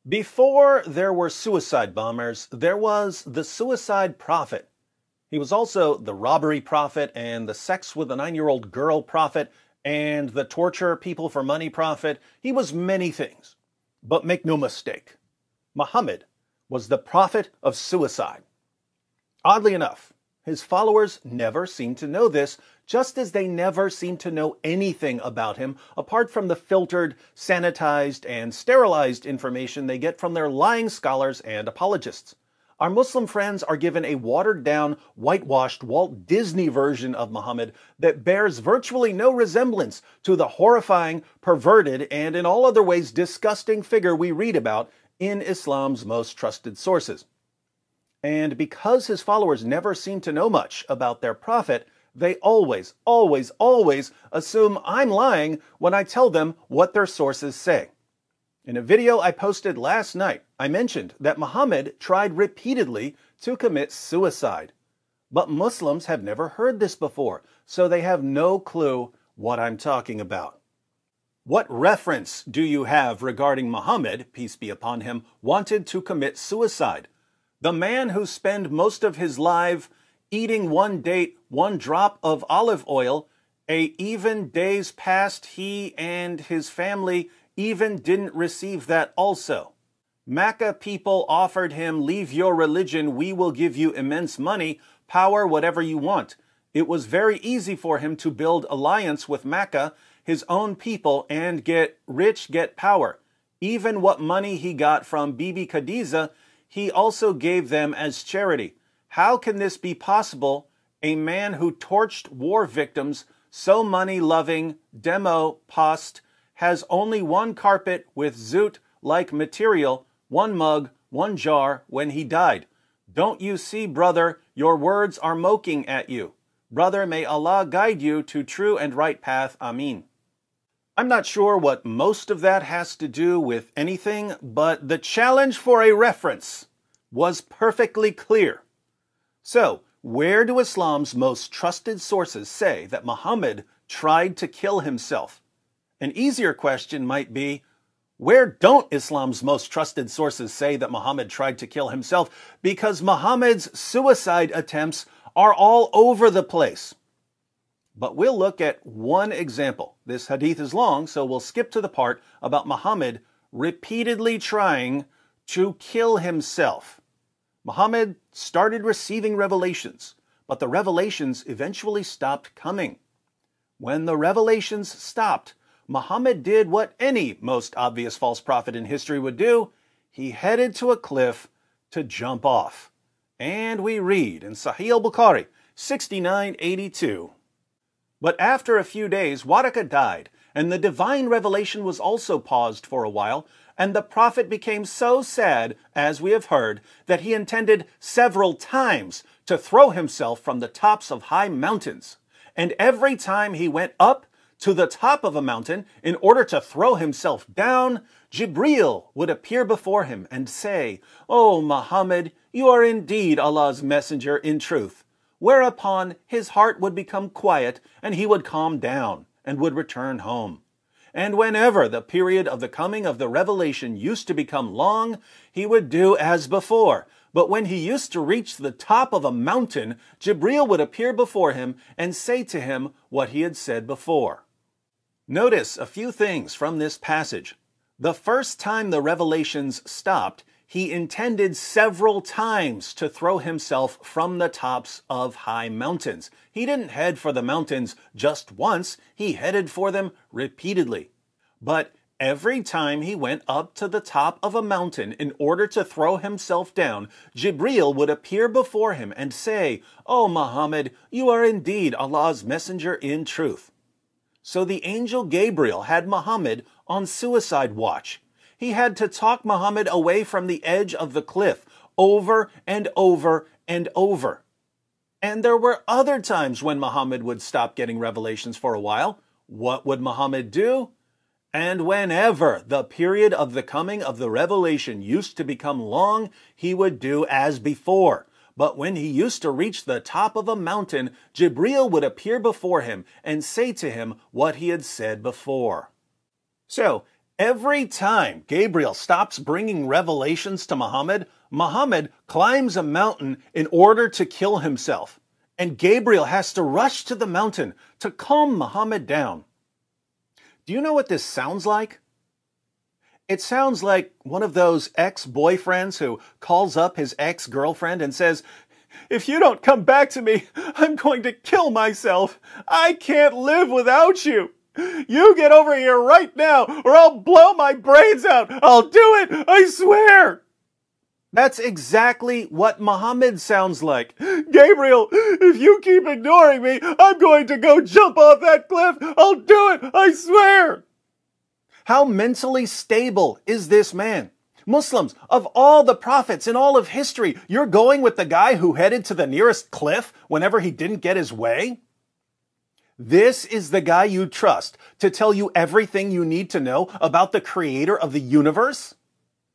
Before there were suicide bombers, there was the suicide prophet. He was also the robbery prophet and the sex with a 9-year-old girl prophet and the torture people for money prophet. He was many things. But make no mistake, Muhammad was the prophet of suicide. Oddly enough, his followers never seemed to know this, just as they never seemed to know anything about him apart from the filtered, sanitized, and sterilized information they get from their lying scholars and apologists. Our Muslim friends are given a watered-down, whitewashed Walt Disney version of Muhammad that bears virtually no resemblance to the horrifying, perverted, and in all other ways disgusting figure we read about in Islam's most trusted sources. And because his followers never seem to know much about their prophet, they always assume I'm lying when I tell them what their sources say. In a video I posted last night, I mentioned that Muhammad tried repeatedly to commit suicide. But Muslims have never heard this before, so they have no clue what I'm talking about. What reference do you have regarding Muhammad, peace be upon him, wanted to commit suicide? The man who spent most of his life eating one date, one drop of olive oil, even days past he and his family even didn't receive that also. Mecca people offered him, leave your religion, we will give you immense money, power, whatever you want. It was very easy for him to build alliance with Mecca, his own people, and get rich, get power. Even what money he got from Bibi Khadija, he also gave them as charity. How can this be possible? A man who torched war victims, so money-loving, demo post, has only one carpet with zoot-like material, one mug, one jar when he died. Don't you see, brother, your words are mocking at you. Brother, may Allah guide you to true and right path. Ameen. I'm not sure what most of that has to do with anything, but the challenge for a reference was perfectly clear. So, where do Islam's most trusted sources say that Muhammad tried to kill himself? An easier question might be, where don't Islam's most trusted sources say that Muhammad tried to kill himself? Because Muhammad's suicide attempts are all over the place. But we'll look at one example. This hadith is long, so we'll skip to the part about Muhammad repeatedly trying to kill himself. Muhammad started receiving revelations, but the revelations eventually stopped coming. When the revelations stopped, Muhammad did what any most obvious false prophet in history would do. He headed to a cliff to jump off. And we read in Sahih al-Bukhari 6982. But after a few days, Waraka died, and the divine revelation was also paused for a while, and the prophet became so sad, as we have heard, that he intended several times to throw himself from the tops of high mountains. And every time he went up to the top of a mountain in order to throw himself down, Jibreel would appear before him and say, "O Muhammad, you are indeed Allah's messenger in truth." Whereupon his heart would become quiet and he would calm down and would return home. And whenever the period of the coming of the revelation used to become long, he would do as before. But when he used to reach the top of a mountain, Jibreel would appear before him and say to him what he had said before. Notice a few things from this passage. The first time the revelations stopped, he intended several times to throw himself from the tops of high mountains. He didn't head for the mountains just once, he headed for them repeatedly. But every time he went up to the top of a mountain in order to throw himself down, Jibreel would appear before him and say, "O Muhammad, you are indeed Allah's messenger in truth." So the angel Gabriel had Muhammad on suicide watch. He had to talk Muhammad away from the edge of the cliff over and over and over. And there were other times when Muhammad would stop getting revelations for a while. What would Muhammad do? And whenever the period of the coming of the revelation used to become long, he would do as before. But when he used to reach the top of a mountain, Jibreel would appear before him and say to him what he had said before. So, Every time Gabriel stops bringing revelations to Muhammad, Muhammad climbs a mountain in order to kill himself. And Gabriel has to rush to the mountain to calm Muhammad down. Do you know what this sounds like? It sounds like one of those ex-boyfriends who calls up his ex-girlfriend and says, "If you don't come back to me, I'm going to kill myself. I can't live without you. You get over here right now or I'll blow my brains out. I'll do it, I swear." That's exactly what Muhammad sounds like. "Gabriel, if you keep ignoring me, I'm going to go jump off that cliff. I'll do it, I swear." How mentally stable is this man? Muslims, of all the prophets in all of history, you're going with the guy who headed to the nearest cliff whenever he didn't get his way? This is the guy you trust to tell you everything you need to know about the creator of the universe?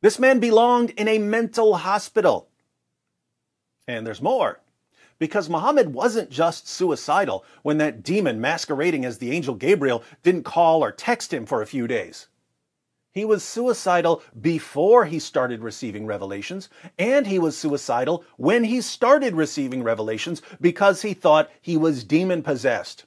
This man belonged in a mental hospital. And there's more. Because Muhammad wasn't just suicidal when that demon masquerading as the angel Gabriel didn't call or text him for a few days. He was suicidal before he started receiving revelations, and he was suicidal when he started receiving revelations because he thought he was demon-possessed.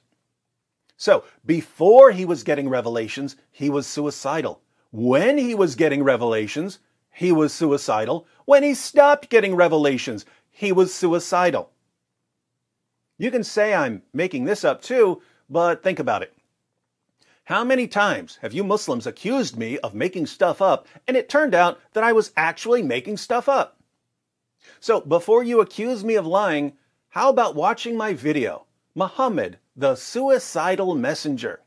So, before he was getting revelations, he was suicidal. When he was getting revelations, he was suicidal. When he stopped getting revelations, he was suicidal. You can say I'm making this up too, but think about it. How many times have you Muslims accused me of making stuff up, and it turned out that I was actually making stuff up? So before you accuse me of lying, how about watching my video, Muhammad, the Suicidal Messenger?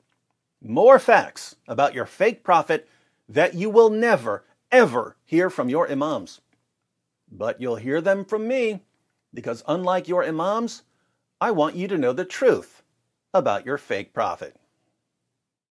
More facts about your fake prophet that you will never, ever hear from your imams. But you'll hear them from me, because unlike your imams, I want you to know the truth about your fake prophet.